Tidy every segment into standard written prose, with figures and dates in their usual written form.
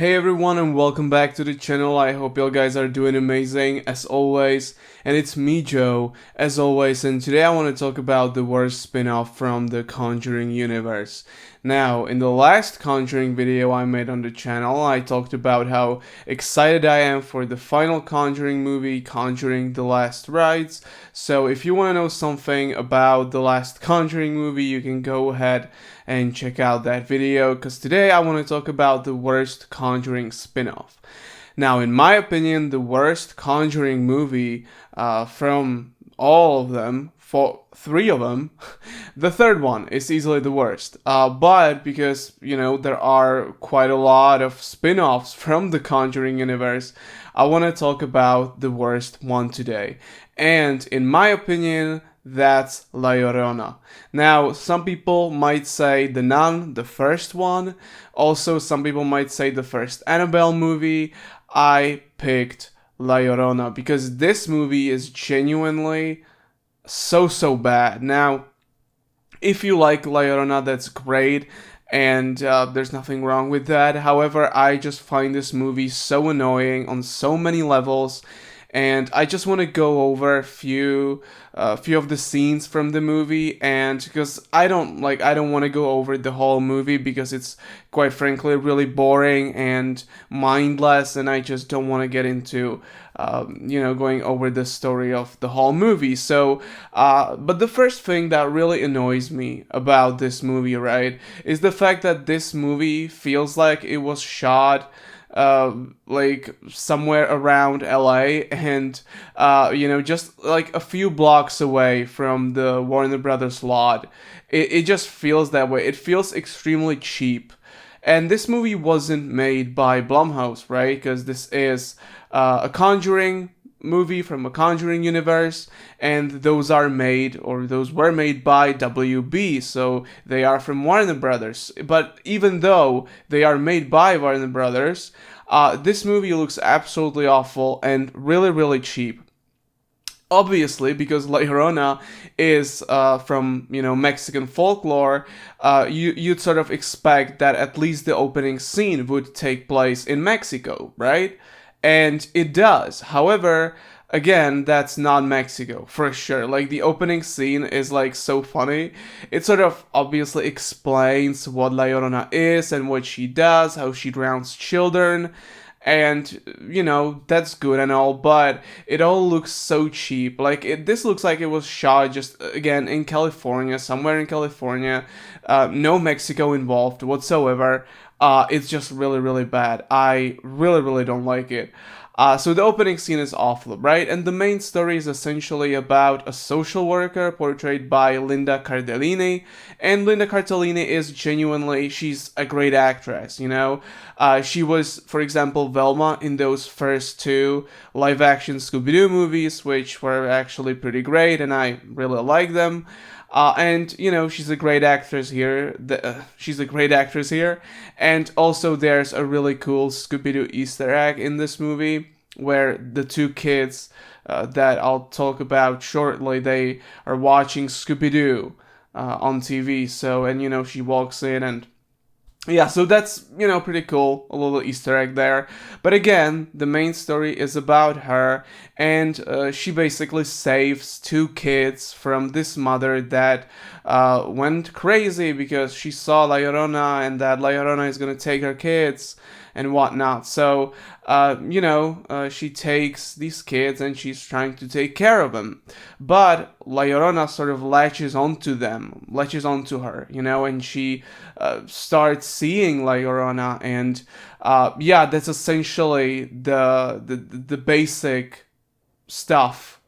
Hey everyone and welcome back to the channel. I hope you guys are doing amazing as always. And it's me, Joe, as always, and today I want to talk about the worst spin-off from the Conjuring universe. Now, in the last Conjuring video I made on the channel, I talked about how excited I am for the final Conjuring movie, Conjuring The Last Rites. So if you want to know something about the last Conjuring movie, you can go ahead and check out that video, because today I want to talk about the worst Conjuring spin-off. Now, in my opinion, the worst Conjuring movie from all of them, for three of them, the third one is easily the worst. But because, there are quite a lot of spin-offs from the Conjuring universe, I want to talk about the worst one today. And in my opinion, that's La Llorona. Now, some people might say The Nun, the first one. Also, some people might say the first Annabelle movie. I picked La Llorona because this movie is genuinely so bad. Now, if you like La Llorona, that's great, and there's nothing wrong with that. However, I just find this movie so annoying on so many levels, and I just want to go over a few of the scenes from the movie, and because I don't want to go over the whole movie because it's quite frankly really boring and mindless, and I just don't want to get into going over the story of the whole movie. So, but the first thing that really annoys me about this movie, right, is the fact that this movie feels like it was shot like somewhere around LA, and just like a few blocks away from the Warner Brothers lot. It just feels that way. It feels extremely cheap. And this movie wasn't made by Blumhouse, right? Because this is a Conjuring movie from a Conjuring universe, and those were made by WB, so they are from Warner Brothers. But even though they are made by Warner Brothers, this movie looks absolutely awful and really cheap. Obviously, because La Llorona is from Mexican folklore, you'd sort of expect that at least the opening scene would take place in Mexico, right? And it does. However, again, that's not Mexico for sure. Like, the opening scene is like so funny. It sort of obviously explains what La Llorona is and what she does, how she drowns children. And that's good and all, but it all looks so cheap. Like, this looks like it was shot just again in California, somewhere in California. No Mexico involved whatsoever. It's just really bad. I really don't like it. So the opening scene is awful, right? And the main story is essentially about a social worker portrayed by Linda Cardellini. And Linda Cardellini is she's a great actress, She was, for example, Velma in those first two live-action Scooby-Doo movies, which were actually pretty great, and I really like them. And she's a great actress here. She's a great actress here, and also there's a really cool Scooby-Doo Easter egg in this movie where the two kids that I'll talk about shortly, they are watching Scooby-Doo on TV. So, and she walks in and. Yeah, so that's, pretty cool, a little Easter egg there. But again, the main story is about her, and she basically saves two kids from this mother that went crazy because she saw La Llorona, and that La Llorona is gonna take her kids and whatnot. So, she takes these kids and she's trying to take care of them. But La Llorona sort of latches onto her, and she starts seeing La Llorona, and that's essentially the basic stuff,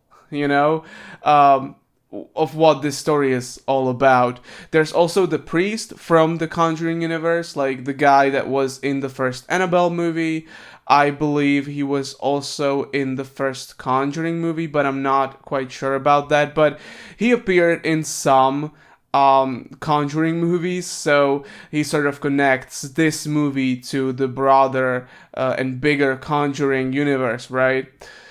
of what this story is all about. There's also the priest from the Conjuring universe, like the guy that was in the first Annabelle movie. I believe he was also in the first Conjuring movie, but I'm not quite sure about that. But he appeared in some Conjuring movies, so he sort of connects this movie to the broader and bigger Conjuring universe, right?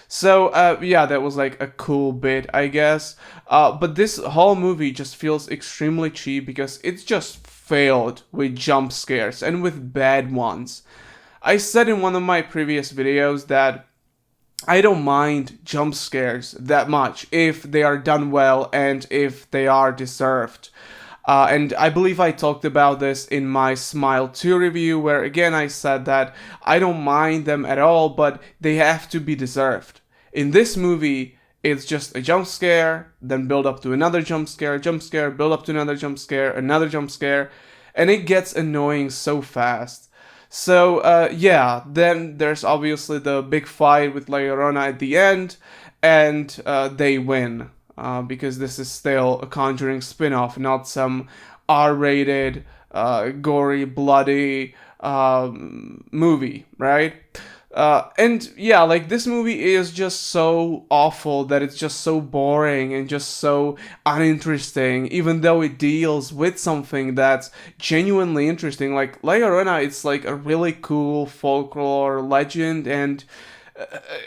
So, that was like a cool bit, I guess. But this whole movie just feels extremely cheap because it's just failed with jump scares and with bad ones. I said in one of my previous videos that I don't mind jump scares that much if they are done well and if they are deserved. And I believe I talked about this in my Smile 2 review, where again I said that I don't mind them at all, but they have to be deserved. In this movie, it's just a jump scare, then build up to another jump scare, build up to another jump scare, and it gets annoying so fast. So yeah, then there's obviously the big fight with La Llorona at the end, and they win because this is still a Conjuring spin-off, not some R-rated, gory, bloody movie, right? And yeah, like this movie is just so awful that it's just so boring and just so uninteresting, even though it deals with something that's genuinely interesting. Like La Llorona, it's like a really cool folklore legend, and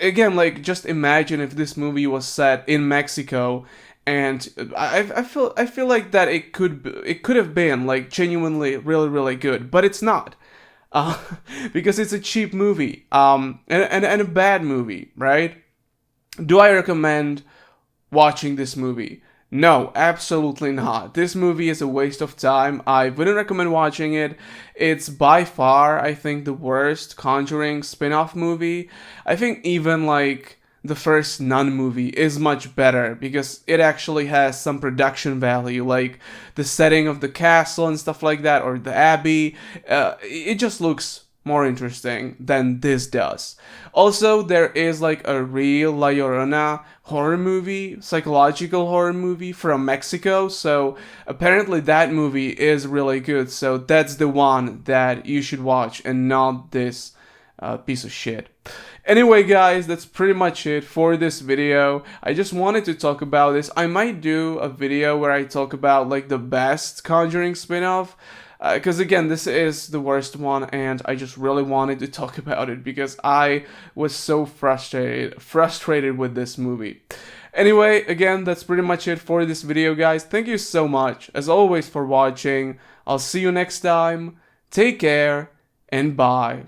again, like just imagine if this movie was set in Mexico, and I feel like that it could have been like genuinely really good, but it's not uh, because it's a cheap movie, and a bad movie, right? Do I recommend watching this movie? No, absolutely not. This movie is a waste of time. I wouldn't recommend watching it. It's by far, I think, the worst Conjuring spin-off movie. I think even like the first Nun movie is much better because it actually has some production value, like the setting of the castle and stuff like that, or the abbey. It just looks more interesting than this does. Also, there is like a real La Llorona horror movie, psychological horror movie from Mexico. So apparently that movie is really good. So that's the one that you should watch and not this piece of shit. Anyway, guys, that's pretty much it for this video. I just wanted to talk about this. I might do a video where I talk about like the best Conjuring spin-off. Because again, this is the worst one, and I just really wanted to talk about it because I was so frustrated with this movie. Anyway, again, that's pretty much it for this video, guys. Thank you so much, as always, for watching. I'll see you next time. Take care, and bye.